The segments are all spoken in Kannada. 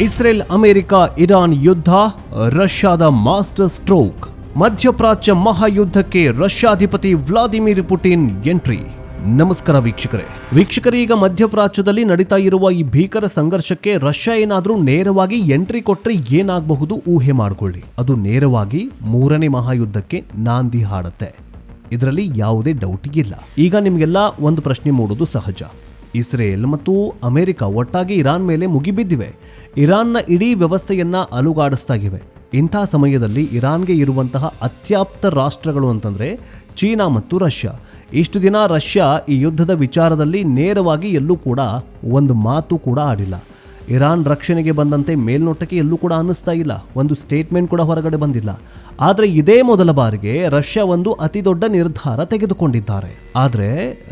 ಇಸ್ರೇಲ್ ಅಮೆರಿಕ ಇರಾನ್ ಯುದ್ಧ, ರಷ್ಯಾದ ಮಾಸ್ಟರ್ ಸ್ಟ್ರೋಕ್. ಮಧ್ಯಪ್ರಾಚ್ಯ ಮಹಾಯುದ್ಧಕ್ಕೆ ರಷ್ಯಾಧಿಪತಿ ವ್ಲಾದಿಮಿರ್ ಪುಟಿನ್ ಎಂಟ್ರಿ. ನಮಸ್ಕಾರ ವೀಕ್ಷಕರೇ, ಈಗ ಮಧ್ಯಪ್ರಾಚ್ಯದಲ್ಲಿ ನಡೀತಾ ಇರುವ ಈ ಭೀಕರ ಸಂಘರ್ಷಕ್ಕೆ ರಷ್ಯಾ ಏನಾದ್ರೂ ನೇರವಾಗಿ ಎಂಟ್ರಿ ಕೊಟ್ರೆ ಏನಾಗಬಹುದು ಊಹೆ ಮಾಡಿಕೊಳ್ಳಿ. ಅದು ನೇರವಾಗಿ ಮೂರನೇ ಮಹಾಯುದ್ಧಕ್ಕೆ ನಾಂದಿ ಹಾಡುತ್ತೆ. ಇದರಲ್ಲಿ ಯಾವುದೇ ಡೌಟ್ ಇಲ್ಲ. ಈಗ ನಿಮಗೆಲ್ಲ ಒಂದು ಪ್ರಶ್ನೆ ಮೂಡೋದು ಸಹಜ. ಇಸ್ರೇಲ್ ಮತ್ತು ಅಮೆರಿಕ ಒಟ್ಟಾಗಿ ಇರಾನ್ ಮೇಲೆ ಮುಗಿಬಿದ್ದಿವೆ. ಇರಾನ್ನ ಇಡೀ ವ್ಯವಸ್ಥೆಯನ್ನ ಅಲುಗಾಡಿಸ್ತಾಗಿವೆ. ಇಂಥ ಸಮಯದಲ್ಲಿ ಇರಾನ್ಗೆ ಇರುವಂತಹ ಅತ್ಯಾಪ್ತ ರಾಷ್ಟ್ರಗಳು ಅಂತಂದ್ರೆ ಚೀನಾ ಮತ್ತು ರಷ್ಯಾ. ಇಷ್ಟು ದಿನ ರಷ್ಯಾ ಈ ಯುದ್ಧದ ವಿಚಾರದಲ್ಲಿ ನೇರವಾಗಿ ಎಲ್ಲೂ ಕೂಡ ಒಂದು ಮಾತು ಕೂಡ ಆಡಿಲ್ಲ. ಇರಾನ್ ರಕ್ಷಣೆಗೆ ಬಂದಂತೆ ಮೇಲ್ನೋಟಕ್ಕೆ ಎಲ್ಲೂ ಕೂಡ ಅನ್ನಿಸ್ತಾ ಇಲ್ಲ. ಒಂದು ಸ್ಟೇಟ್ಮೆಂಟ್ ಕೂಡ ಹೊರಗಡೆ ಬಂದಿಲ್ಲ. ಆದರೆ ಇದೇ ಮೊದಲ ಬಾರಿಗೆ ರಷ್ಯಾ ಒಂದು ಅತಿ ದೊಡ್ಡ ನಿರ್ಧಾರ ತೆಗೆದುಕೊಂಡಿದ್ದಾರೆ. ಆದರೆ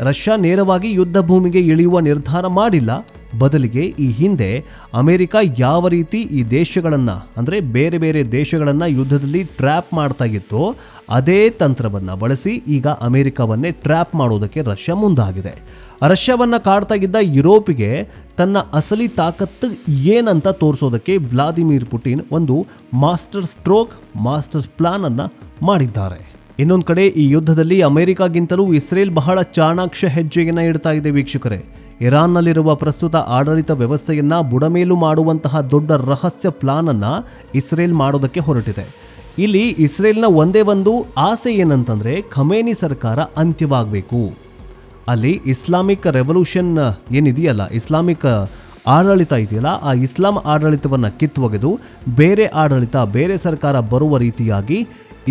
ರಷ್ಯಾ ನೇರವಾಗಿ ಯುದ್ಧ ಭೂಮಿಗೆ ಇಳಿಯುವ ನಿರ್ಧಾರ ಮಾಡಿಲ್ಲ. ಬದಲಿಗೆ ಈ ಹಿಂದೆ ಅಮೆರಿಕ ಯಾವ ರೀತಿ ಈ ದೇಶಗಳನ್ನ ಅಂದ್ರೆ ಬೇರೆ ಬೇರೆ ದೇಶಗಳನ್ನ ಯುದ್ಧದಲ್ಲಿ ಟ್ರ್ಯಾಪ್ ಮಾಡ್ತಾ ಇತ್ತೋ ಅದೇ ತಂತ್ರವನ್ನ ಬಳಸಿ ಈಗ ಅಮೆರಿಕವನ್ನೇ ಟ್ರ್ಯಾಪ್ ಮಾಡೋದಕ್ಕೆ ರಷ್ಯಾ ಮುಂದಾಗಿದೆ. ರಷ್ಯಾವನ್ನ ಕಾಡ್ತಾ ಇದ್ದ ಯುರೋಪಿಗೆ ತನ್ನ ಅಸಲಿ ತಾಕತ್ತು ಏನಂತ ತೋರಿಸೋದಕ್ಕೆ ವ್ಲಾದಿಮಿರ್ ಪುಟಿನ್ ಒಂದು ಮಾಸ್ಟರ್ ಸ್ಟ್ರೋಕ್, ಮಾಸ್ಟರ್ ಪ್ಲಾನ್ ಅನ್ನ ಮಾಡಿದ್ದಾರೆ. ಇನ್ನೊಂದು ಕಡೆ ಈ ಯುದ್ಧದಲ್ಲಿ ಅಮೆರಿಕಾಗಿಂತಲೂ ಇಸ್ರೇಲ್ ಬಹಳ ಚಾಣಾಕ್ಷ ಹೆಜ್ಜೆಯನ್ನ ಇಡ್ತಾ ಇದೆ ವೀಕ್ಷಕರೇ. ಇರಾನ್ನಲ್ಲಿರುವ ಪ್ರಸ್ತುತ ಆಡಳಿತ ವ್ಯವಸ್ಥೆಯನ್ನ ಬುಡಮೇಲು ಮಾಡುವಂತಹ ದೊಡ್ಡ ರಹಸ್ಯ ಪ್ಲಾನ್ ಅನ್ನ ಇಸ್ರೇಲ್ ಮಾಡೋದಕ್ಕೆ ಹೊರಟಿದೆ. ಇಲ್ಲಿ ಇಸ್ರೇಲ್ನ ಒಂದೇ ಒಂದು ಆಸೆ ಏನಂತಂದ್ರೆ ಖಮೇನಿ ಸರ್ಕಾರ ಅಂತ್ಯವಾಗಬೇಕು. ಅಲ್ಲಿ ಇಸ್ಲಾಮಿಕ್ ರೆವಲ್ಯೂಷನ್ ಏನಿದೆಯಲ್ಲ, ಇಸ್ಲಾಮಿಕ್ ಆಡಳಿತ ಇದೆಯಲ್ಲ, ಆ ಇಸ್ಲಾಂ ಆಡಳಿತವನ್ನು ಕಿತ್ತೊಗೆದು ಬೇರೆ ಆಡಳಿತ, ಬೇರೆ ಸರ್ಕಾರ ಬರುವ ರೀತಿಯಾಗಿ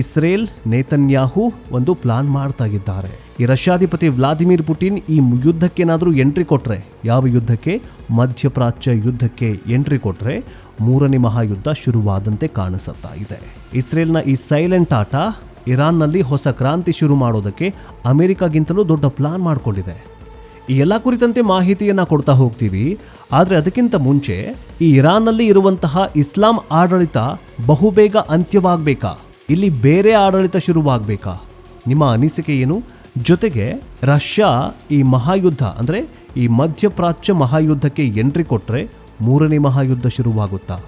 ಇಸ್ರೇಲ್ ನೇತನ್ಯಾಹು ಒಂದು ಪ್ಲಾನ್ ಮಾಡ್ತಾ ಇದ್ದಾರೆ. ಈ ರಷ್ಯಾಧಿಪತಿ ವ್ಲಾದಿಮಿರ್ ಪುಟಿನ್ ಈ ಯುದ್ಧಕ್ಕೇನಾದರೂ ಎಂಟ್ರಿ ಕೊಟ್ರೆ, ಯಾವ ಯುದ್ಧಕ್ಕೆ? ಮಧ್ಯಪ್ರಾಚ್ಯ ಯುದ್ಧಕ್ಕೆ ಎಂಟ್ರಿ ಕೊಟ್ರೆ ಮೂರನೇ ಮಹಾಯುದ್ಧ ಶುರುವಾದಂತೆ ಕಾಣಿಸುತ್ತಾ ಇದೆ. ಇಸ್ರೇಲ್ನ ಈ ಸೈಲೆಂಟ್ ಆಟ ಇರಾನ್ನಲ್ಲಿ ಹೊಸ ಕ್ರಾಂತಿ ಶುರು ಮಾಡೋದಕ್ಕೆ ಅಮೆರಿಕಾಗಿಂತಲೂ ದೊಡ್ಡ ಪ್ಲಾನ್ ಮಾಡಿಕೊಂಡಿದೆ. ಈ ಎಲ್ಲ ಕುರಿತಂತೆ ಮಾಹಿತಿಯನ್ನ ಕೊಡ್ತಾ ಹೋಗ್ತೀವಿ. ಆದರೆ ಅದಕ್ಕಿಂತ ಮುಂಚೆ ಈ ಇರಾನ್ನಲ್ಲಿ ಇರುವಂತಹ ಇಸ್ಲಾಂ ಆಡಳಿತ ಬಹುಬೇಗ ಅಂತ್ಯವಾಗಬೇಕಾ, ಇಲ್ಲಿ ಬೇರೆ ಆಡಳಿತ ಶುರುವಾಗಬೇಕಾ? ನಿಮ್ಮ ಅನಿಸಿಕೆ ಏನು? ಜೊತೆಗೆ ರಷ್ಯಾ ಈ ಮಹಾಯುದ್ಧ ಅಂದ್ರೆ ಈ ಮಧ್ಯಪ್ರಾಚ್ಯ ಮಹಾಯುದ್ಧಕ್ಕೆ ಎಂಟ್ರಿ ಕೊಟ್ರೆ ಮೂರನೇ ಮಹಾಯುದ್ಧ ಶುರುವಾಗುತ್ತಾ?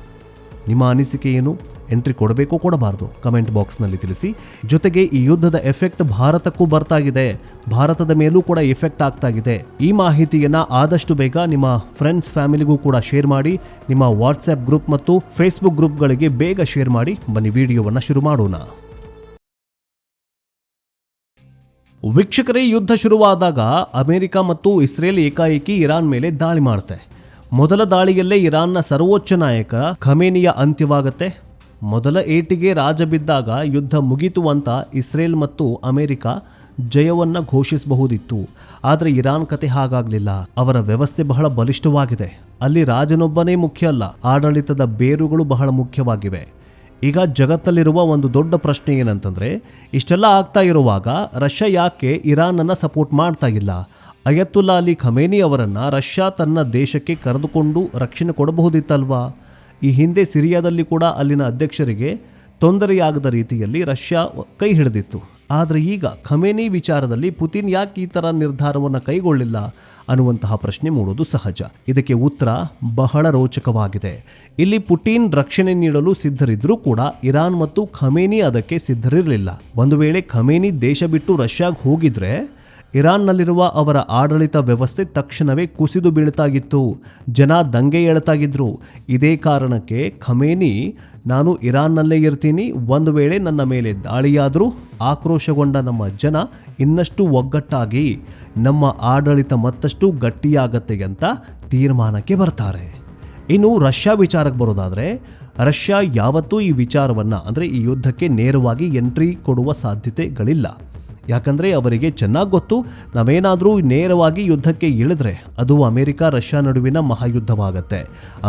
ನಿಮ್ಮ ಅನಿಸಿಕೆ ಏನು? ಎಂಟ್ರಿ ಕೊಡಬೇಕು ಕೊಡಬಾರ್ದು ಕಮೆಂಟ್ ಬಾಕ್ಸ್ನಲ್ಲಿ ತಿಳಿಸಿ. ಜೊತೆಗೆ ಈ ಯುದ್ಧದ ಎಫೆಕ್ಟ್ ಭಾರತಕ್ಕೂ ಬರ್ತಾ ಇದೆ, ಭಾರತದ ಮೇಲೂ ಕೂಡ ಎಫೆಕ್ಟ್ ಆಗ್ತಾ ಇದೆ. ಈ ಮಾಹಿತಿಯನ್ನ ಆದಷ್ಟು ಬೇಗ ನಿಮ್ಮ ಫ್ರೆಂಡ್ಸ್ ಫ್ಯಾಮಿಲಿಗೂ ಕೂಡ ಶೇರ್ ಮಾಡಿ. ನಿಮ್ಮ ವಾಟ್ಸ್ಆ್ಯಪ್ ಗ್ರೂಪ್ ಮತ್ತು ಫೇಸ್ಬುಕ್ ಗ್ರೂಪ್ಗಳಿಗೆ ಬೇಗ ಶೇರ್ ಮಾಡಿ. ಬನ್ನಿ ವಿಡಿಯೋವನ್ನ ಶುರು ಮಾಡೋಣ. ವೀಕ್ಷಕರೇ, ಯುದ್ಧ ಶುರುವಾದಾಗ ಅಮೆರಿಕ ಮತ್ತು ಇಸ್ರೇಲ್ ಏಕಾಏಕಿ ಇರಾನ್ ಮೇಲೆ ದಾಳಿ ಮಾಡುತ್ತೆ. ಮೊದಲ ದಾಳಿಯಲ್ಲೇ ಇರಾನ್ನ ಸರ್ವೋಚ್ಚ ನಾಯಕ ಖಮೇನಿಯ ಅಂತ್ಯವಾಗುತ್ತೆ. ಮೊದಲ ಏಟಿಗೆ ರಾಜ ಬಿದ್ದಾಗ ಯುದ್ಧ ಮುಗಿತು ಅಂತ ಇಸ್ರೇಲ್ ಮತ್ತು ಅಮೆರಿಕ ಜಯವನ್ನ ಘೋಷಿಸಬಹುದಿತ್ತು. ಆದರೆ ಇರಾನ್ ಕತೆ ಹಾಗಾಗಲಿಲ್ಲ. ಅವರ ವ್ಯವಸ್ಥೆ ಬಹಳ ಬಲಿಷ್ಠವಾಗಿದೆ. ಅಲ್ಲಿ ರಾಜನೊಬ್ಬನೇ ಮುಖ್ಯ ಅಲ್ಲ, ಆಡಳಿತದ ಬೇರುಗಳು ಬಹಳ ಮುಖ್ಯವಾಗಿವೆ. ಈಗ ಜಗತ್ತಲ್ಲಿರುವ ಒಂದು ದೊಡ್ಡ ಪ್ರಶ್ನೆ ಏನಂತಂದ್ರೆ, ಇಷ್ಟೆಲ್ಲ ಆಗ್ತಾ ಇರುವಾಗ ರಷ್ಯಾ ಯಾಕೆ ಇರಾನ್ ಅನ್ನ ಸಪೋರ್ಟ್ ಮಾಡ್ತಾ ಇಲ್ಲ? ಅಯತುಲ್ಲಾ ಅಲಿ ಖಮೇನಿ ಅವರನ್ನ ರಷ್ಯಾ ತನ್ನ ದೇಶಕ್ಕೆ ಕರೆದುಕೊಂಡು ರಕ್ಷಣೆ ಕೊಡಬಹುದಿತ್ತಲ್ವಾ? ಈ ಹಿಂದೆ ಸಿರಿಯಾದಲ್ಲಿ ಕೂಡ ಅಲ್ಲಿನ ಅಧ್ಯಕ್ಷರಿಗೆ ತೊಂದರೆಯಾಗದ ರೀತಿಯಲ್ಲಿ ರಷ್ಯಾ ಕೈ ಹಿಡಿದಿತ್ತು. ಆದರೆ ಈಗ ಖಮೇನಿ ವಿಚಾರದಲ್ಲಿ ಪುತಿನ್ ಯಾಕೆ ಈ ಥರ ನಿರ್ಧಾರವನ್ನು ಕೈಗೊಳ್ಳಿಲ್ಲ ಅನ್ನುವಂತಹ ಪ್ರಶ್ನೆ ಮೂಡೋದು ಸಹಜ. ಇದಕ್ಕೆ ಉತ್ತರ ಬಹಳ ರೋಚಕವಾಗಿದೆ. ಇಲ್ಲಿ ಪುಟಿನ್ ರಕ್ಷಣೆ ನೀಡಲು ಸಿದ್ಧರಿದ್ರೂ ಕೂಡ ಇರಾನ್ ಮತ್ತು ಖಮೇನಿ ಅದಕ್ಕೆ ಸಿದ್ಧರಿರಲಿಲ್ಲ. ಒಂದು ವೇಳೆ ಖಮೇನಿ ದೇಶ ಬಿಟ್ಟು ರಷ್ಯಾಗೆ ಹೋಗಿದ್ರೆ ಇರಾನ್ನಲ್ಲಿರುವ ಅವರ ಆಡಳಿತ ವ್ಯವಸ್ಥೆ ತಕ್ಷಣವೇ ಕುಸಿದು ಬೀಳ್ತಾಗಿತ್ತು. ಜನ ದಂಗೆ ಏಳ್ತಾಗಿದ್ರು. ಇದೇ ಕಾರಣಕ್ಕೆ ಖಮೇನಿ ನಾನು ಇರಾನ್ನಲ್ಲೇ ಇರ್ತೀನಿ, ಒಂದು ವೇಳೆ ನನ್ನ ಮೇಲೆ ದಾಳಿಯಾದರೂ ಆಕ್ರೋಶಗೊಂಡ ನಮ್ಮ ಜನ ಇನ್ನಷ್ಟು ಒಗ್ಗಟ್ಟಾಗಿ ನಮ್ಮ ಆಡಳಿತ ಮತ್ತಷ್ಟು ಗಟ್ಟಿಯಾಗತ್ತೆ ಅಂತ ತೀರ್ಮಾನಕ್ಕೆ ಬರ್ತಾರೆ. ಇನ್ನು ರಷ್ಯಾ ವಿಚಾರಕ್ಕೆ ಬರೋದಾದರೆ, ರಷ್ಯಾ ಯಾವತ್ತೂ ಈ ವಿಚಾರವನ್ನು ಅಂದರೆ ಈ ಯುದ್ಧಕ್ಕೆ ನೇರವಾಗಿ ಎಂಟ್ರಿ ಕೊಡುವ ಸಾಧ್ಯತೆಗಳಿಲ್ಲ. ಯಾಕಂದರೆ ಅವರಿಗೆ ಚೆನ್ನಾಗಿ ಗೊತ್ತು, ನಾವೇನಾದರೂ ನೇರವಾಗಿ ಯುದ್ಧಕ್ಕೆ ಇಳಿದ್ರೆ ಅದು ಅಮೆರಿಕ ರಷ್ಯಾ ನಡುವಿನ ಮಹಾಯುದ್ಧವಾಗತ್ತೆ.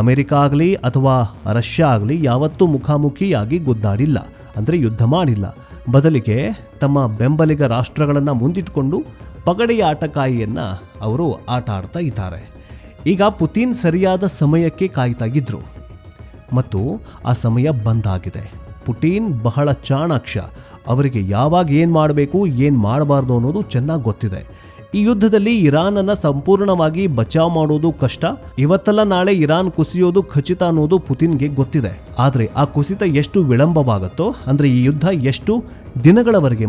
ಅಮೆರಿಕ ಆಗಲಿ ಅಥವಾ ರಷ್ಯಾ ಆಗಲಿ ಯಾವತ್ತೂ ಮುಖಾಮುಖಿಯಾಗಿ ಗುದ್ದಾಡಿಲ್ಲ, ಅಂದರೆ ಯುದ್ಧ ಮಾಡಿಲ್ಲ. ಬದಲಿಗೆ ತಮ್ಮ ಬೆಂಬಲಿಗ ರಾಷ್ಟ್ರಗಳನ್ನು ಮುಂದಿಟ್ಟುಕೊಂಡು ಪಗಡೆಯ ಆಟಕಾಯಿಯನ್ನು ಅವರು ಆಟ ಆಡ್ತಾ ಇದ್ದಾರೆ. ಈಗ ಪುತಿನ್ ಸರಿಯಾದ ಸಮಯಕ್ಕೆ ಕಾಯ್ತಾ ಇದ್ರು ಮತ್ತು ಆ ಸಮಯ ಬಂದಾಗಿದೆ. ಪುಟಿನ್ ಬಹಳ ಚಾಣಾಕ್ಷ. ಅವರಿಗೆ ಯಾವಾಗ ಏನು ಮಾಡಬೇಕು ಏನು ಮಾಡಬಾರ್ದು ಅನ್ನೋದು ಚೆನ್ನಾಗಿ ಗೊತ್ತಿದೆ. ಈ ಯುದ್ಧದಲ್ಲಿ ಇರಾನ್ ಅನ್ನ ಸಂಪೂರ್ಣವಾಗಿ ಬಚಾವ್ ಮಾಡೋದು ಕಷ್ಟ. ಇವತ್ತಲ್ಲ ನಾಳೆ ಇರಾನ್ ಕುಸಿಯೋದು ಖಚಿತ ಅನ್ನೋದು ಪುತಿನ್ಗೆ ಗೊತ್ತಿದೆ. ಆದ್ರೆ ಆ ಕುಸಿತ ಎಷ್ಟು ವಿಳಂಬವಾಗುತ್ತೋ, ಅಂದ್ರೆ ಈ ಯುದ್ಧ ಎಷ್ಟು ದಿನಗಳವರೆಗೆ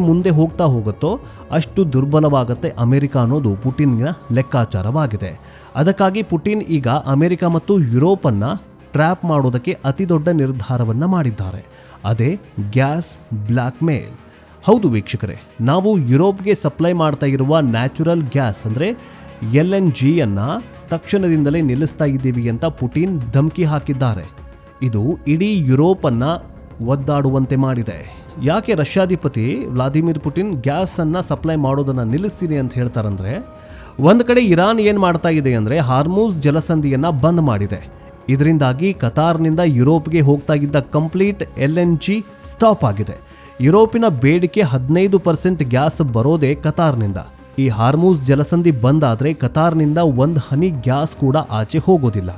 ಮುಂದೆ ಹೋಗ್ತಾ ಹೋಗುತ್ತೋ ಅಷ್ಟು ದುರ್ಬಲವಾಗುತ್ತೆ ಅಮೆರಿಕ ಅನ್ನೋದು ಪುಟಿನ್ನ ಲೆಕ್ಕಾಚಾರವಾಗಿದೆ. ಅದಕ್ಕಾಗಿ ಪುಟಿನ್ ಈಗ ಅಮೆರಿಕ ಮತ್ತು ಯುರೋಪ್ ಅನ್ನ ಟ್ರ್ಯಾಪ್ ಮಾಡೋದಕ್ಕೆ ಅತಿ ದೊಡ್ಡ ನಿರ್ಧಾರವನ್ನ ಮಾಡಿದ್ದಾರೆ. ಅದೇ ಗ್ಯಾಸ್ ಬ್ಲ್ಯಾಕ್ ಮೇಲ್. ಹೌದು ವೀಕ್ಷಕರೇ, ನಾವು ಯುರೋಪ್ಗೆ ಸಪ್ಲೈ ಮಾಡ್ತಾ ಇರುವ ನ್ಯಾಚುರಲ್ ಗ್ಯಾಸ್ ಅಂದರೆ LNG ಅನ್ನ ತಕ್ಷಣದಿಂದಲೇ ನಿಲ್ಲಿಸ್ತಾ ಇದ್ದೀವಿ ಅಂತ ಪುಟಿನ್ ಧಮಕಿ ಹಾಕಿದ್ದಾರೆ. ಇದು ಇಡೀ ಯುರೋಪ್ ಅನ್ನ ಒದ್ದಾಡುವಂತೆ ಮಾಡಿದೆ. ಯಾಕೆ ರಷ್ಯಾಧಿಪತಿ ವ್ಲಾದಿಮಿರ್ ಪುಟಿನ್ ಗ್ಯಾಸ್ ಅನ್ನ ಸಪ್ಲೈ ಮಾಡೋದನ್ನ ನಿಲ್ಲಿಸ್ತೀನಿ ಅಂತ ಹೇಳ್ತಾರಂದ್ರೆ, ಒಂದು ಕಡೆ ಇರಾನ್ ಏನ್ ಮಾಡ್ತಾ ಇದೆ ಅಂದ್ರೆ ಹಾರ್ಮುಜ್ ಜಲಸಂಧಿಯನ್ನ ಬಂದ್ ಮಾಡಿದೆ. ಇದರಿಂದಾಗಿ ಕತಾರ್ನಿಂದ ಯುರೋಪ್ಗೆ ಹೋಗ್ತಾ ಇದ್ದ ಕಂಪ್ಲೀಟ್ LNG ಸ್ಟಾಪ್ ಆಗಿದೆ. ಯುರೋಪಿನ ಬೇಡಿಕೆ 15% ಗ್ಯಾಸ್ ಬರೋದೇ ಕತಾರ್ನಿಂದ. ಈ ಹಾರ್ಮುಜ್ ಜಲಸಂಧಿ ಬಂದ್ ಆದ್ರೆ ಕತಾರ್ನಿಂದ ಒಂದು ಹನಿ ಗ್ಯಾಸ್ ಕೂಡ ಆಚೆ ಹೋಗೋದಿಲ್ಲ.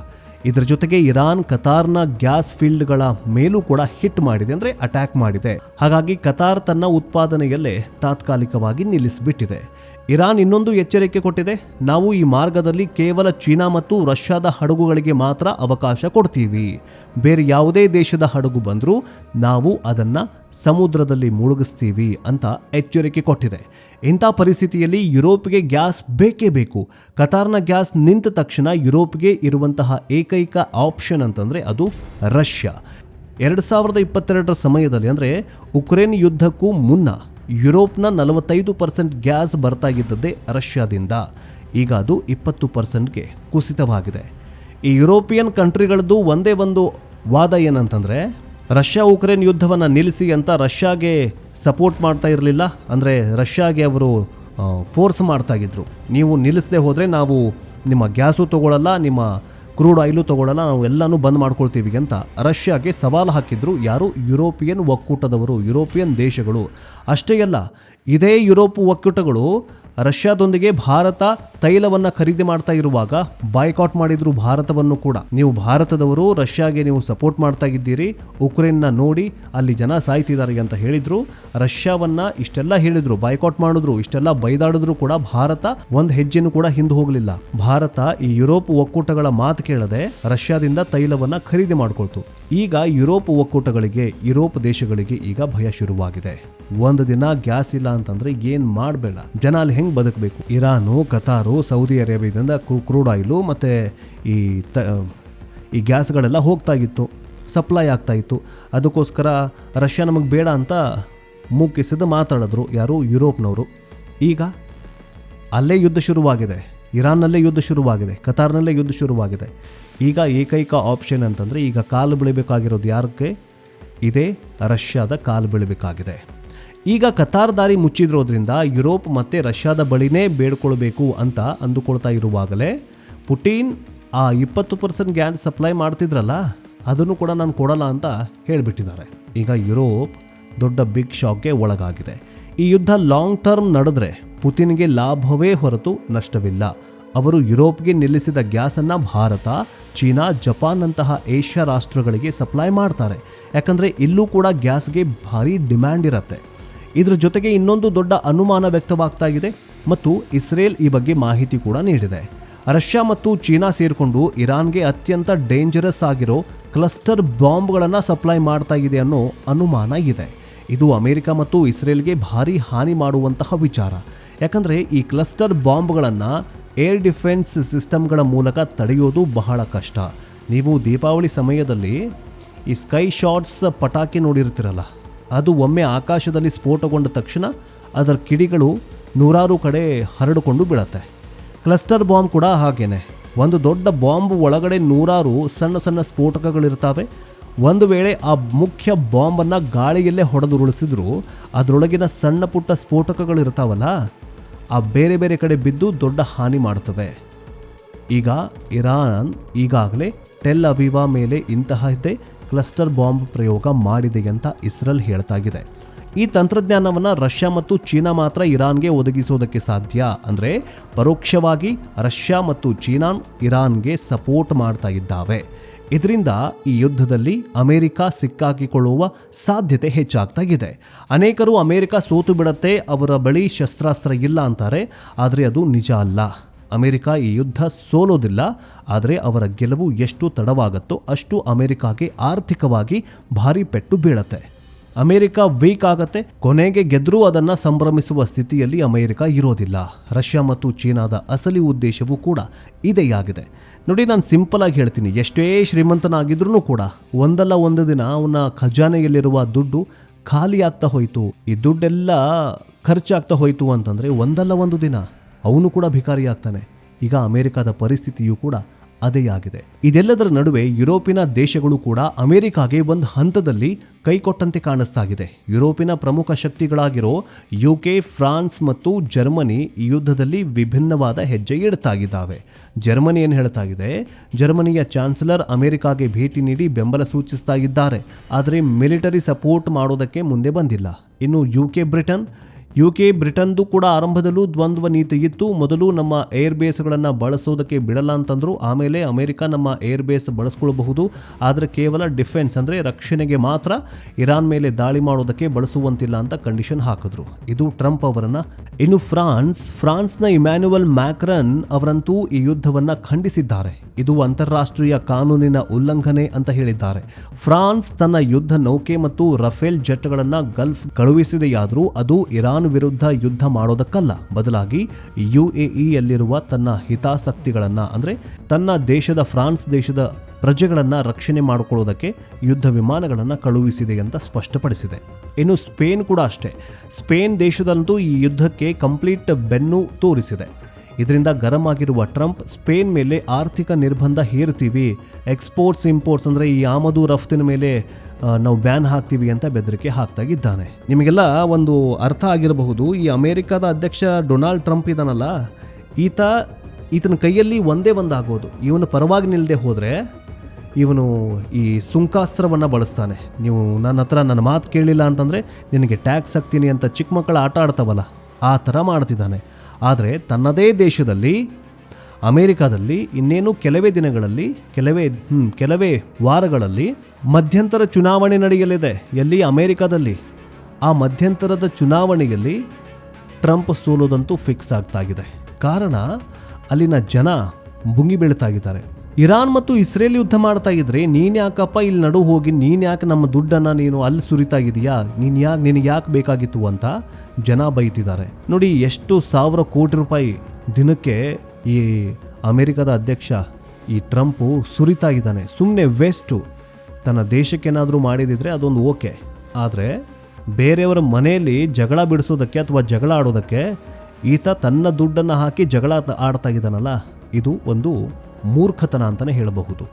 ಇದರ ಜೊತೆಗೆ ಇರಾನ್ ಕತಾರ್ನ ಗ್ಯಾಸ್ ಫೀಲ್ಡ್ಗಳ ಮೇಲೂ ಕೂಡ ಹಿಟ್ ಮಾಡಿದೆ, ಅಂದ್ರೆ ಅಟ್ಯಾಕ್ ಮಾಡಿದೆ. ಹಾಗಾಗಿ ಕತಾರ್ ತನ್ನ ಉತ್ಪಾದನೆಯಲ್ಲೇ ತಾತ್ಕಾಲಿಕವಾಗಿ ನಿಲ್ಲಿಸಿಬಿಟ್ಟಿದೆ. ಇರಾನ್ ಇನ್ನೊಂದು ಎಚ್ಚರಿಕೆ ಕೊಟ್ಟಿದೆ, ನಾವು ಈ ಮಾರ್ಗದಲ್ಲಿ ಕೇವಲ ಚೀನಾ ಮತ್ತು ರಷ್ಯಾದ ಹಡಗುಗಳಿಗೆ ಮಾತ್ರ ಅವಕಾಶ ಕೊಡ್ತೀವಿ. ಬೇರೆ ಯಾವುದೇ ದೇಶದ ಹಡಗು ಬಂದರೂ ನಾವು ಅದನ್ನ ಸಮುದ್ರದಲ್ಲಿ ಮುಳುಗಿಸ್ತೀವಿ ಅಂತ ಎಚ್ಚರಿಕೆ ಕೊಟ್ಟಿದೆ. ಇಂಥ ಪರಿಸ್ಥಿತಿಯಲ್ಲಿ ಯುರೋಪ್ಗೆ ಗ್ಯಾಸ್ ಬೇಕೇ ಬೇಕು. ಕತಾರ್ನ ಗ್ಯಾಸ್ ನಿಂತ ತಕ್ಷಣ ಯುರೋಪ್ಗೆ ಇರುವಂತಹ ಏಕೈಕ ಆಪ್ಷನ್ ಅಂತಂದ್ರೆ ಅದು ರಷ್ಯಾ. 2022 ಸಮಯದಲ್ಲಿ ಅಂದರೆ ಉಕ್ರೇನ್ ಯುದ್ಧಕ್ಕೂ ಮುನ್ನ ಯುರೋಪ್ನ 45% ಗ್ಯಾಸ್ ಬರ್ತಾ ಇದ್ದದ್ದೇ ರಷ್ಯಾದಿಂದ. ಈಗ ಅದು 20%ಗೆ ಕುಸಿತವಾಗಿದೆ. ಈ ಯುರೋಪಿಯನ್ ಕಂಟ್ರಿಗಳದ್ದು ಒಂದೇ ಒಂದು ವಾದ ಏನಂತಂದರೆ, ರಷ್ಯಾ ಉಕ್ರೇನ್ ಯುದ್ಧವನ್ನು ನಿಲ್ಲಿಸಿ ಅಂತ ರಷ್ಯಾಗೆ ಸಪೋರ್ಟ್ ಮಾಡ್ತಾ ಇರಲಿಲ್ಲ. ಅಂದರೆ ರಷ್ಯಾಗೆ ಅವರು ಫೋರ್ಸ್ ಮಾಡ್ತಾಗಿದ್ರು, ನೀವು ನಿಲ್ಲಿಸದೆ ಹೋದರೆ ನಾವು ನಿಮ್ಮ ಗ್ಯಾಸು ತೊಗೊಳ್ಳಲ್ಲ, ನಿಮ್ಮ ಕ್ರೂಡ್ ಆಯಿಲು ತೊಗೊಳ್ಳಲ್ಲ, ನಾವು ಎಲ್ಲನೂ ಬಂದ್ ಮಾಡ್ಕೊಳ್ತೀವಿ ಅಂತ ರಷ್ಯಾಗೆ ಸವಾಲು ಹಾಕಿದ್ರು. ಯಾರು? ಯುರೋಪಿಯನ್ ಒಕ್ಕೂಟದವರು, ಯುರೋಪಿಯನ್ ದೇಶಗಳು. ಅಷ್ಟೇ ಅಲ್ಲ, ಇದೇ ಯುರೋಪ್ ಒಕ್ಕೂಟಗಳು ರಷ್ಯಾದೊಂದಿಗೆ ಭಾರತ ತೈಲವನ್ನು ಖರೀದಿ ಮಾಡ್ತಾ ಇರುವಾಗ ಬಾಯ್ಕಾಟ್ ಮಾಡಿದ್ರು ಭಾರತವನ್ನು ಕೂಡ. ನೀವು ಭಾರತದವರು ರಷ್ಯಾಗೆ ನೀವು ಸಪೋರ್ಟ್ ಮಾಡ್ತಾ ಇದ್ದೀರಿ, ಉಕ್ರೇನ್ನ ನೋಡಿ ಅಲ್ಲಿ ಜನ ಸಾಯ್ತಿದ್ದಾರೆ ಅಂತ ಹೇಳಿದ್ರು. ರಷ್ಯಾವನ್ನ ಇಷ್ಟೆಲ್ಲ ಹೇಳಿದ್ರು, ಬಾಯ್ಕಾಟ್ ಮಾಡಿದ್ರು, ಇಷ್ಟೆಲ್ಲ ಬೈದಾಡಿದ್ರು ಕೂಡ ಭಾರತ ಒಂದು ಹೆಜ್ಜೆನೂ ಕೂಡ ಹಿಂದೆ ಹೋಗಲಿಲ್ಲ. ಭಾರತ ಈ ಯುರೋಪ್ ಒಕ್ಕೂಟಗಳ ಮಾತು ಕೇಳದೆ ರಷ್ಯಾದಿಂದ ತೈಲವನ್ನ ಖರೀದಿ ಮಾಡ್ಕೊಳ್ತು. ಈಗ ಯುರೋಪ್ ಒಕ್ಕೂಟಗಳಿಗೆ, ಯುರೋಪ್ ದೇಶಗಳಿಗೆ ಈಗ ಭಯ ಶುರುವಾಗಿದೆ. ಒಂದು ದಿನ ಗ್ಯಾಸ್ ಇಲ್ಲ ಅಂತಂದ್ರೆ ಏನ್ ಮಾಡಬೇಡ, ಜನ ಅಲ್ಲಿ ಹೆಂಗ್ ಬದುಕಬೇಕು? ಇರಾನು, ಕತಾರು, ಸೌದಿ ಅರೇಬಿಯಾದಿಂದ ಕ್ರೂಡ್ ಆಯಿಲು ಮತ್ತೆ ಈ ಗ್ಯಾಸ್ಗಳೆಲ್ಲ ಹೋಗ್ತಾ ಇತ್ತು, ಸಪ್ಲೈ ಆಗ್ತಾ ಇತ್ತು. ಅದಕ್ಕೋಸ್ಕರ ರಷ್ಯಾ ನಮಗೆ ಬೇಡ ಅಂತ ಮುಗಿಸಿದ ಮಾತಾಡಿದ್ರು ಯಾರು? ಯುರೋಪ್ನವರು. ಈಗ ಅಲ್ಲೇ ಯುದ್ಧ ಶುರುವಾಗಿದೆ, ಇರಾನ್ನಲ್ಲೇ ಯುದ್ಧ ಶುರುವಾಗಿದೆ, ಕತಾರ್ನಲ್ಲೇ ಯುದ್ಧ ಶುರುವಾಗಿದೆ. ಈಗ ಏಕೈಕ ಆಪ್ಷನ್ ಅಂತಂದರೆ ಈಗ ಕಾಲು ಬೀಳಬೇಕಾಗಿರೋದು ಯಾರಕ್ಕೆ? ಇದೇ ರಷ್ಯಾದ ಕಾಲು ಬೀಳಬೇಕಾಗಿದೆ. ಈಗ ಕತಾರ್ ದಾರಿ ಮುಚ್ಚಿದ್ರೋದ್ರಿಂದ ಯುರೋಪ್ ಮತ್ತು ರಷ್ಯಾದ ಬಳಿನೇ ಬೇಡ್ಕೊಳ್ಬೇಕು ಅಂತ ಅಂದುಕೊಳ್ತಾ ಇರುವಾಗಲೇ ಪುಟಿನ್ ಆ 20% ಗ್ಯಾಸ್ ಸಪ್ಲೈ ಮಾಡ್ತಿದ್ರಲ್ಲ ಅದನ್ನು ಕೂಡ ನಾನು ಕೊಡಲ್ಲ ಅಂತ ಹೇಳಿಬಿಟ್ಟಿದ್ದಾರೆ. ಈಗ ಯುರೋಪ್ ದೊಡ್ಡ ಬಿಗ್ ಶಾಕ್ಗೆ ಒಳಗಾಗಿದೆ. ಈ ಯುದ್ಧ ಲಾಂಗ್ ಟರ್ಮ್ ನಡೆದ್ರೆ ಪುತಿನ್ಗೆ ಲಾಭವೇ ಹೊರತು ನಷ್ಟವಿಲ್ಲ. ಅವರು ಯುರೋಪ್ಗೆ ನಿಲ್ಲಿಸಿದ ಗ್ಯಾಸನ್ನು ಭಾರತ, ಚೀನಾ, ಜಪಾನ್ ಅಂತಹ ಏಷ್ಯಾ ರಾಷ್ಟ್ರಗಳಿಗೆ ಸಪ್ಲೈ ಮಾಡ್ತಾರೆ. ಯಾಕಂದರೆ ಇಲ್ಲೂ ಕೂಡ ಗ್ಯಾಸ್ಗೆ ಭಾರಿ ಡಿಮ್ಯಾಂಡ್ ಇರುತ್ತೆ. ಇದರ ಜೊತೆಗೆ ಇನ್ನೊಂದು ದೊಡ್ಡ ಅನುಮಾನ ವ್ಯಕ್ತವಾಗ್ತಾ ಇದೆ ಮತ್ತು ಇಸ್ರೇಲ್ ಈ ಬಗ್ಗೆ ಮಾಹಿತಿ ಕೂಡ ನೀಡಿದೆ. ರಷ್ಯಾ ಮತ್ತು ಚೀನಾ ಸೇರಿಕೊಂಡು ಇರಾನ್ಗೆ ಅತ್ಯಂತ ಡೇಂಜರಸ್ ಆಗಿರೋ ಕ್ಲಸ್ಟರ್ ಬಾಂಬ್ಗಳನ್ನು ಸಪ್ಲೈ ಮಾಡ್ತಾ ಇದೆ ಅನ್ನೋ ಅನುಮಾನ ಇದೆ. ಇದು ಅಮೆರಿಕ ಮತ್ತು ಇಸ್ರೇಲ್ಗೆ ಭಾರಿ ಹಾನಿ ಮಾಡುವಂತಹ ವಿಚಾರ. ಯಾಕಂದರೆ ಈ ಕ್ಲಸ್ಟರ್ ಬಾಂಬ್ಗಳನ್ನು ಏರ್ ಡಿಫೆನ್ಸ್ ಸಿಸ್ಟಮ್ಗಳ ಮೂಲಕ ತಡೆಯೋದು ಬಹಳ ಕಷ್ಟ. ನೀವು ದೀಪಾವಳಿ ಸಮಯದಲ್ಲಿ ಈ ಸ್ಕೈ ಶಾಟ್ಸ್ ಪಟಾಕಿ ನೋಡಿರ್ತೀರಲ್ಲ, ಅದು ಒಮ್ಮೆ ಆಕಾಶದಲ್ಲಿ ಸ್ಫೋಟಗೊಂಡ ತಕ್ಷಣ ಅದರ ಕಿಡಿಗಳು ನೂರಾರು ಕಡೆ ಹರಡಿಕೊಂಡು ಬೀಳತ್ತೆ. ಕ್ಲಸ್ಟರ್ ಬಾಂಬ್ ಕೂಡ ಹಾಗೇನೆ. ಒಂದು ದೊಡ್ಡ ಬಾಂಬ್ ಒಳಗಡೆ ನೂರಾರು ಸಣ್ಣ ಸಣ್ಣ ಸ್ಫೋಟಕಗಳಿರ್ತವೆ. ಒಂದು ವೇಳೆ ಆ ಮುಖ್ಯ ಬಾಂಬನ್ನು ಗಾಳಿಯಲ್ಲೇ ಹೊಡೆದುರುಳಿಸಿದ್ರು ಅದರೊಳಗಿನ ಸಣ್ಣ ಪುಟ್ಟ ಸ್ಫೋಟಕಗಳಿರ್ತಾವಲ್ಲ, ಆ ಬೇರೆ ಬೇರೆ ಕಡೆ ಬಿದ್ದು ದೊಡ್ಡ ಹಾನಿ ಮಾಡುತ್ತವೆ. ಈಗ ಇರಾನ್ ಈಗಾಗಲೇ ಟೆಲ್ ಅವೀವಾ ಮೇಲೆ ಇಂತಹದ್ದೇ ಕ್ಲಸ್ಟರ್ ಬಾಂಬ್ ಪ್ರಯೋಗ ಮಾಡಿದೆ ಅಂತ ಇಸ್ರೇಲ್ ಹೇಳ್ತಾಗಿದೆ. ಈ ತಂತ್ರಜ್ಞಾನವನ್ನು ರಷ್ಯಾ ಮತ್ತು ಚೀನಾ ಮಾತ್ರ ಇರಾನ್ಗೆ ಒದಗಿಸೋದಕ್ಕೆ ಸಾಧ್ಯ. ಅಂದರೆ ಪರೋಕ್ಷವಾಗಿ ರಷ್ಯಾ ಮತ್ತು ಚೀನಾ ಇರಾನ್ಗೆ ಸಪೋರ್ಟ್ ಮಾಡ್ತಾ ಇದ್ದಾವೆ. ಇದರಿಂದ ಈ ಯುದ್ಧದಲ್ಲಿ ಅಮೆರಿಕ ಸಿಕ್ಕಾಕಿಕೊಳ್ಳುವ ಸಾಧ್ಯತೆ ಹೆಚ್ಚಾಗ್ತಾ ಇದೆ. ಅನೇಕರು ಅಮೆರಿಕ ಸೋತು ಬಿಡತ್ತೆ, ಅವರ ಬಳಿ ಶಸ್ತ್ರಾಸ್ತ್ರ ಇಲ್ಲ ಅಂತಾರೆ. ಆದರೆ ಅದು ನಿಜ ಅಲ್ಲ. ಅಮೆರಿಕ ಈ ಯುದ್ಧ ಸೋಲೋದಿಲ್ಲ. ಆದರೆ ಅವರ ಗೆಲುವು ಎಷ್ಟು ತಡವಾಗುತ್ತೋ ಅಷ್ಟು ಅಮೆರಿಕಾಗೆ ಆರ್ಥಿಕವಾಗಿ ಭಾರಿ ಪೆಟ್ಟು ಬೀಳತ್ತೆ. ಅಮೆರಿಕ ವೀಕ್ ಆಗತ್ತೆ. ಕೊನೆಗೆ ಗೆದ್ರೂ ಅದನ್ನ ಸಂಭ್ರಮಿಸುವ ಸ್ಥಿತಿಯಲ್ಲಿ ಅಮೆರಿಕ ಇರೋದಿಲ್ಲ. ರಷ್ಯಾ ಮತ್ತು ಚೀನಾದ ಅಸಲಿ ಉದ್ದೇಶವೂ ಕೂಡ ಇದೇ ಆಗಿದೆ. ನೋಡಿ, ನಾನು ಸಿಂಪಲ್ ಆಗಿ ಹೇಳ್ತೀನಿ, ಎಷ್ಟೇ ಶ್ರೀಮಂತನಾಗಿದ್ರೂ ಕೂಡ ಒಂದಲ್ಲ ಒಂದು ದಿನ ಅವನ ಖಜಾನೆಯಲ್ಲಿರುವ ದುಡ್ಡು ಖಾಲಿ ಆಗ್ತಾ ಹೋಯಿತು, ಈ ದುಡ್ಡೆಲ್ಲ ಖರ್ಚಾಗ್ತಾ ಹೋಯಿತು ಅಂತಂದ್ರೆ ಒಂದಲ್ಲ ಒಂದು ದಿನ ಅವನು ಕೂಡ ಭಿಕಾರಿ ಆಗ್ತಾನೆ. ಈಗ ಅಮೆರಿಕದ ಪರಿಸ್ಥಿತಿಯೂ ಕೂಡ ಅದೇ ಆಗಿದೆ. ಇದೆಲ್ಲದರ ನಡುವೆ ಯುರೋಪಿನ ದೇಶಗಳು ಕೂಡ ಅಮೆರಿಕಾಗೆ ಒಂದು ಹಂತದಲ್ಲಿ ಕೈಕೊಟ್ಟಂತೆ ಕಾಣಿಸ್ತಾಗಿದೆ. ಯುರೋಪಿನ ಪ್ರಮುಖ ಶಕ್ತಿಗಳಾಗಿರೋ UK, ಫ್ರಾನ್ಸ್ ಮತ್ತು ಜರ್ಮನಿ ಈ ಯುದ್ಧದಲ್ಲಿ ವಿಭಿನ್ನವಾದ ಹೆಜ್ಜೆ ಇಡ್ತಾಗಿದ್ದಾವೆ. ಜರ್ಮನಿ ಏನು ಹೇಳ್ತಾಗಿದೆ, ಜರ್ಮನಿಯ ಚಾನ್ಸಲರ್ ಅಮೆರಿಕಾಗೆ ಭೇಟಿ ನೀಡಿ ಬೆಂಬಲ ಸೂಚಿಸ್ತಾ ಇದ್ದಾರೆ. ಆದರೆ ಮಿಲಿಟರಿ ಸಪೋರ್ಟ್ ಮಾಡೋದಕ್ಕೆ ಮುಂದೆ ಬಂದಿಲ್ಲ. ಇನ್ನು UK, ಬ್ರಿಟನ್ದು ಕೂಡ ಆರಂಭದಲ್ಲೂ ದ್ವಂದ್ವ ನೀತಿ ಇತ್ತು. ಮೊದಲು ನಮ್ಮ ಏರ್ ಬೇಸ್ಗಳನ್ನು ಬಳಸೋದಕ್ಕೆ ಬಿಡಲ್ಲ ಅಂತಂದ್ರು. ಆಮೇಲೆ ಅಮೆರಿಕ ನಮ್ಮ ಏರ್ ಬೇಸ್ ಬಳಸ್ಕೊಳ್ಬಹುದು, ಆದರೆ ಕೇವಲ ಡಿಫೆನ್ಸ್ ಅಂದರೆ ರಕ್ಷಣೆಗೆ ಮಾತ್ರ, ಇರಾನ್ ಮೇಲೆ ದಾಳಿ ಮಾಡೋದಕ್ಕೆ ಬಳಸುವಂತಿಲ್ಲ ಅಂತ ಕಂಡೀಷನ್ ಹಾಕಿದ್ರು. ಇದು ಟ್ರಂಪ್ ಅವರನ್ನ. ಇನ್ನು ಫ್ರಾನ್ಸ್ನ ಇಮ್ಯಾನ್ಯುಯಲ್ ಮ್ಯಾಕ್ರನ್ ಅವರಂತೂ ಈ ಯುದ್ಧವನ್ನ ಖಂಡಿಸಿದ್ದಾರೆ. ಇದು ಅಂತಾರಾಷ್ಟ್ರೀಯ ಕಾನೂನಿನ ಉಲ್ಲಂಘನೆ ಅಂತ ಹೇಳಿದ್ದಾರೆ. ಫ್ರಾನ್ಸ್ ತನ್ನ ಯುದ್ಧ ನೌಕೆ ಮತ್ತು ರಫೇಲ್ ಜೆಟ್ಗಳನ್ನು ಗಲ್ಫ್ ಕಳುಹಿಸಿದೆಯಾದರೂ ಅದು ಇರಾನ್ ವಿರುದ್ಧ ಯುದ್ಧ ಮಾಡೋದಕ್ಕಲ್ಲ, ಬದಲಾಗಿ UAEಯಲ್ಲಿರುವ ತನ್ನ ಹಿತಾಸಕ್ತಿಗಳನ್ನ ಅಂದರೆ ತನ್ನ ದೇಶದ ಫ್ರಾನ್ಸ್ ದೇಶದ ಪ್ರಜೆಗಳನ್ನು ರಕ್ಷಣೆ ಮಾಡಿಕೊಳ್ಳೋದಕ್ಕೆ ಯುದ್ಧ ವಿಮಾನಗಳನ್ನು ಕಳುಹಿಸಿದೆ ಅಂತ ಸ್ಪಷ್ಟಪಡಿಸಿದೆ. ಇನ್ನು ಸ್ಪೇನ್ ಕೂಡ ಅಷ್ಟೇ. ಸ್ಪೇನ್ ದೇಶದಂತೂ ಈ ಯುದ್ಧಕ್ಕೆ ಕಂಪ್ಲೀಟ್ ಬೆನ್ನು ತೋರಿಸಿದೆ. ಇದರಿಂದ ಗರಂ ಆಗಿರುವ ಟ್ರಂಪ್ ಸ್ಪೇನ್ ಮೇಲೆ ಆರ್ಥಿಕ ನಿರ್ಬಂಧ ಹೇರ್ತೀವಿ, ಎಕ್ಸ್ಪೋರ್ಟ್ಸ್ ಇಂಪೋರ್ಟ್ಸ್ ಅಂದರೆ ಈ ಆಮದು ರಫ್ತಿನ ಮೇಲೆ ನಾವು ಬ್ಯಾನ್ ಹಾಕ್ತೀವಿ ಅಂತ ಬೆದರಿಕೆ ಹಾಕ್ತಾಗಿದ್ದಾನೆ. ನಿಮಗೆಲ್ಲ ಒಂದು ಅರ್ಥ ಆಗಿರಬಹುದು, ಈ ಅಮೆರಿಕದ ಅಧ್ಯಕ್ಷ ಡೊನಾಲ್ಡ್ ಟ್ರಂಪ್ ಇದಾನಲ್ಲ, ಈತನ ಕೈಯಲ್ಲಿ ಒಂದೇ ಒಂದಾಗೋದು, ಇವನು ಪರವಾಗಿ ನಿಲ್ಲದೆ ಹೋದರೆ ಇವನು ಈ ಸುಂಕಾಸ್ತ್ರವನ್ನು ಬಳಸ್ತಾನೆ. ನೀವು ನನ್ನ ಮಾತು ಕೇಳಿಲ್ಲ ಅಂತಂದರೆ ನಿನಗೆ ಟ್ಯಾಕ್ಸ್ ಹಾಕ್ತೀನಿ ಅಂತ ಚಿಕ್ಕ ಮಕ್ಕಳು ಆಟ ಆಡ್ತಾವಲ್ಲ, ಆ ಥರ ಮಾಡ್ತಿದ್ದಾನೆ. ಆದರೆ ತನ್ನದೇ ದೇಶದಲ್ಲಿ ಅಮೆರಿಕಾದಲ್ಲಿ ಇನ್ನೇನು ಕೆಲವೇ ದಿನಗಳಲ್ಲಿ ಕೆಲವೇ ವಾರಗಳಲ್ಲಿ ಮಧ್ಯಂತರ ಚುನಾವಣೆ ನಡೆಯಲಿದೆ. ಎಲ್ಲಿ? ಅಮೆರಿಕಾದಲ್ಲಿ. ಆ ಮಧ್ಯಂತರದ ಚುನಾವಣೆಯಲ್ಲಿ ಟ್ರಂಪ್ ಸೋಲೋದಂತೂ ಫಿಕ್ಸ್ ಆಗ್ತಾಗಿದೆ. ಕಾರಣ ಅಲ್ಲಿನ ಜನ ಬುಂಗಿ ಬೀಳ್ತಾಗಿದ್ದಾರೆ. ಇರಾನ್ ಮತ್ತು ಇಸ್ರೇಲ್ ಯುದ್ಧ ಮಾಡ್ತಾ ಇದ್ರೆ ನೀನು ಯಾಕಪ್ಪ ಇಲ್ಲಿ ನಡು ಹೋಗಿ ನೀನು ಯಾಕೆ ನಮ್ಮ ದುಡ್ಡನ್ನು ನೀನು ಅಲ್ಲಿ ಸುರಿತಾ ಇದೆಯಾ, ನಿನಗೆ ಯಾಕೆ ಬೇಕಾಗಿತ್ತು ಅಂತ ಜನ ಬೈತಿದ್ದಾರೆ. ನೋಡಿ, ಎಷ್ಟು 1,000 ಕೋಟಿ ರೂಪಾಯಿ ದಿನಕ್ಕೆ ಈ ಅಮೆರಿಕದ ಅಧ್ಯಕ್ಷ ಈ ಟ್ರಂಪು ಸುರಿತಾ ಇದ್ದಾನೆ. ಸುಮ್ಮನೆ ವೇಸ್ಟು. ತನ್ನ ದೇಶಕ್ಕೇನಾದರೂ ಮಾಡಿದಿದ್ರೆ ಅದೊಂದು ಓಕೆ, ಆದರೆ ಬೇರೆಯವರ ಮನೆಯಲ್ಲಿ ಜಗಳ ಬಿಡಿಸೋದಕ್ಕೆ ಅಥವಾ ಜಗಳ ಆಡೋದಕ್ಕೆ ಈತ ತನ್ನ ದುಡ್ಡನ್ನು ಹಾಕಿ ಜಗಳ ಆಡ್ತಾ ಇದ್ದಾನಲ್ಲ, ಇದು ಒಂದು ಮೂರ್ಖತನ ಅಂತಲೇ ಹೇಳಬಹುದು.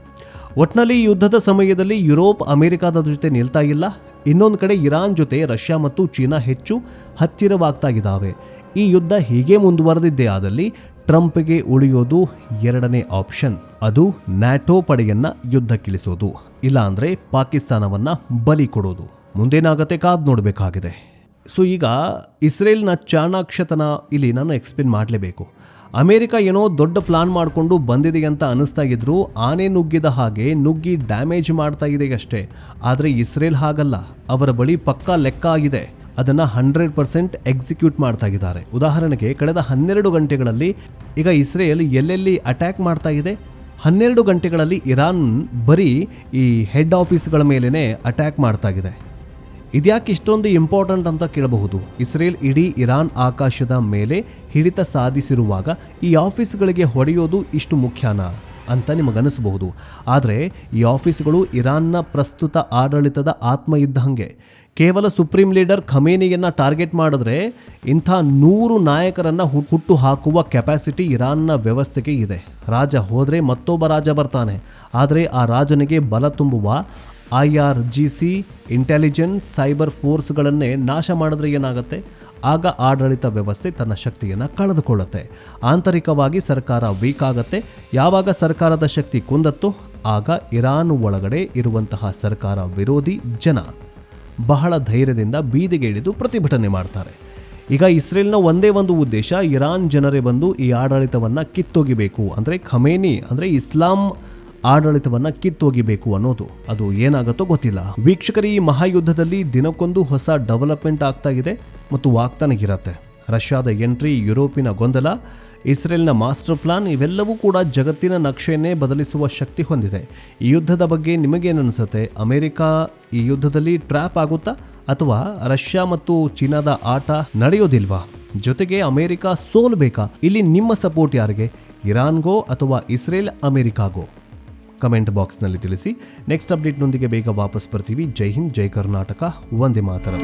ಒಟ್ನಲ್ಲಿ ಯುದ್ಧದ ಸಮಯದಲ್ಲಿ ಯುರೋಪ್ ಅಮೆರಿಕಾದ ಜೊತೆ ನಿಲ್ತಾ ಇಲ್ಲ. ಇನ್ನೊಂದು ಕಡೆ ಇರಾನ್ ಜೊತೆ ರಷ್ಯಾ ಮತ್ತು ಚೀನಾ ಹೆಚ್ಚು ಹತ್ತಿರವಾಗ್ತಾ ಇದ್ದಾವೆ. ಈ ಯುದ್ಧ ಹೀಗೆ ಮುಂದುವರೆದಿದ್ದೇ ಆದಲ್ಲಿ ಟ್ರಂಪ್ಗೆ ಉಳಿಯೋದು ಎರಡನೇ ಆಪ್ಷನ್, ಅದು ನ್ಯಾಟೋ ಪಡೆಯನ್ನ ಯುದ್ಧಕ್ಕಿಳಿಸೋದು, ಇಲ್ಲ ಅಂದ್ರೆ ಪಾಕಿಸ್ತಾನವನ್ನ ಬಲಿ ಕೊಡೋದು. ಮುಂದೇನಾಗತ್ತೆ ಕಾದ್ ನೋಡಬೇಕಾಗಿದೆ. ಸೊ ಈಗ ಇಸ್ರೇಲ್ನ ಚಾಣಾಕ್ಷತನ ಇಲ್ಲಿ ನಾನು ಎಕ್ಸ್ಪ್ಲೇನ್ ಮಾಡಲೇಬೇಕು. ಅಮೆರಿಕ ಏನೋ ದೊಡ್ಡ ಪ್ಲಾನ್ ಮಾಡಿಕೊಂಡು ಬಂದಿದೆ ಅಂತ ಅನಿಸ್ತಾ ಇದ್ರು, ಆನೆ ನುಗ್ಗಿದ ಹಾಗೆ ನುಗ್ಗಿ ಡ್ಯಾಮೇಜ್ ಮಾಡ್ತಾ ಇದೆ ಅಷ್ಟೇ. ಆದರೆ ಇಸ್ರೇಲ್ ಹಾಗಲ್ಲ, ಅವರ ಬಳಿ ಪಕ್ಕಾ ಲೆಕ್ಕ ಆಗಿದೆ, ಅದನ್ನು 100% ಎಕ್ಸಿಕ್ಯೂಟ್ ಮಾಡ್ತಾ ಇದ್ದಾರೆ. ಉದಾಹರಣೆಗೆ ಕಳೆದ 12 ಗಂಟೆಗಳಲ್ಲಿ ಈಗ ಇಸ್ರೇಲ್ ಎಲ್ಲೆಲ್ಲಿ ಅಟ್ಯಾಕ್ ಮಾಡ್ತಾ ಇದೆ, 12 ಗಂಟೆಗಳಲ್ಲಿ ಇರಾನ್ ಬರೀ ಈ ಹೆಡ್ ಆಫೀಸ್ಗಳ ಮೇಲೇ ಅಟ್ಯಾಕ್ ಮಾಡ್ತಾ ಇದೆ. ಇದ್ಯಾಕೆ ಇಷ್ಟೊಂದು ಇಂಪಾರ್ಟೆಂಟ್ ಅಂತ ಕೇಳಬಹುದು. ಇಸ್ರೇಲ್ ಇಡೀ ಇರಾನ್ ಆಕಾಶದ ಮೇಲೆ ಹಿಡಿತ ಸಾಧಿಸಿರುವಾಗ ಈ ಆಫೀಸ್ಗಳಿಗೆ ಹೊಡೆಯೋದು ಇಷ್ಟು ಮುಖ್ಯನಾ ಅಂತ ನಿಮಗನಿಸಬಹುದು. ಆದರೆ ಈ ಆಫೀಸ್ಗಳು ಇರಾನ್ನ ಪ್ರಸ್ತುತ ಆಡಳಿತದ ಆತ್ಮ ಇದ್ದ ಹಾಗೆ. ಕೇವಲ ಸುಪ್ರೀಂ ಲೀಡರ್ ಖಮೇನಿಯನ್ನು ಟಾರ್ಗೆಟ್ ಮಾಡಿದ್ರೆ ಇಂಥ 100 ನಾಯಕರನ್ನು ಹುಟ್ಟು ಹಾಕುವ ಕೆಪಾಸಿಟಿ ಇರಾನ್ನ ವ್ಯವಸ್ಥೆಗೆ ಇದೆ. ರಾಜ ಹೋದರೆ ಮತ್ತೊಬ್ಬ ರಾಜ ಬರ್ತಾನೆ, ಆದರೆ ಆ ರಾಜನಿಗೆ ಬಲ ತುಂಬುವ IRGC ಇಂಟೆಲಿಜೆನ್ಸ್ ಸೈಬರ್ ಫೋರ್ಸ್ಗಳನ್ನೇ ನಾಶ ಮಾಡಿದ್ರೆ ಏನಾಗುತ್ತೆ? ಆಗ ಆಡಳಿತ ವ್ಯವಸ್ಥೆ ತನ್ನ ಶಕ್ತಿಯನ್ನು ಕಳೆದುಕೊಳ್ಳುತ್ತೆ. ಆಂತರಿಕವಾಗಿ ಸರ್ಕಾರ ವೀಕ್ ಆಗುತ್ತೆ. ಯಾವಾಗ ಸರ್ಕಾರದ ಶಕ್ತಿ ಕುಂದತ್ತೋ ಆಗ ಇರಾನ್ ಒಳಗಡೆ ಇರುವಂತಹ ಸರ್ಕಾರ ವಿರೋಧಿ ಜನ ಬಹಳ ಧೈರ್ಯದಿಂದ ಬೀದಿಗೆ ಇಳಿದು ಪ್ರತಿಭಟನೆ ಮಾಡ್ತಾರೆ. ಈಗ ಇಸ್ರೇಲ್ನ ಒಂದೇ ಒಂದು ಉದ್ದೇಶ, ಇರಾನ್ ಜನರೇ ಬಂದು ಈ ಆಡಳಿತವನ್ನು ಕಿತ್ತೊಗಿಬೇಕು. ಅಂದರೆ ಖಮೇನಿ ಅಂದರೆ ಇಸ್ಲಾಂ ಆಡಳಿತವನ್ನ ಕಿತ್ತೊಗಿಬೇಕು ಅನ್ನೋದು. ಅದು ಏನಾಗುತ್ತೋ ಗೊತ್ತಿಲ್ಲ. ವೀಕ್ಷಕರೇ, ಈ ಮಹಾಯುದ್ಧದಲ್ಲಿ ದಿನಕ್ಕೊಂದು ಹೊಸ ಡೆವಲಪ್ಮೆಂಟ್ ಆಗ್ತಾ ಇದೆ ಮತ್ತು ಆಗ್ತಾನೆ ಇರತ್ತೆ. ರಷ್ಯಾದ ಎಂಟ್ರಿ, ಯುರೋಪಿನ ಗೊಂದಲ, ಇಸ್ರೇಲ್ನ ಮಾಸ್ಟರ್ ಪ್ಲಾನ್ ಇವೆಲ್ಲವೂ ಕೂಡ ಜಗತ್ತಿನ ನಕ್ಷೆಯನ್ನೇ ಬದಲಿಸುವ ಶಕ್ತಿ ಹೊಂದಿದೆ. ಈ ಯುದ್ಧದ ಬಗ್ಗೆ ನಿಮಗೇನನ್ಸುತ್ತೆ? ಅಮೆರಿಕ ಈ ಯುದ್ಧದಲ್ಲಿ ಟ್ರ್ಯಾಪ್ ಆಗುತ್ತಾ ಅಥವಾ ರಷ್ಯಾ ಮತ್ತು ಚೀನಾದ ಆಟ ನಡೆಯೋದಿಲ್ವಾ? ಜೊತೆಗೆ ಅಮೆರಿಕ ಸೋಲ್ಬೇಕಾ? ಇಲ್ಲಿ ನಿಮ್ಮ ಸಪೋರ್ಟ್ ಯಾರಿಗೆ? ಇರಾನ್ಗೋ ಅಥವಾ ಇಸ್ರೇಲ್ ಅಮೆರಿಕಾಗೋ? ಕಮೆಂಟ್ ಬಾಕ್ಸ್ನಲ್ಲಿ ತಿಳಿಸಿ. ನೆಕ್ಸ್ಟ್ ಅಪ್ಡೇಟ್ನೊಂದಿಗೆ ಬೇಗ ವಾಪಸ್ ಬರ್ತೀವಿ. ಜೈ ಹಿಂದ್, ಜೈ ಕರ್ನಾಟಕ, ವಂದೇ ಮಾತರಂ.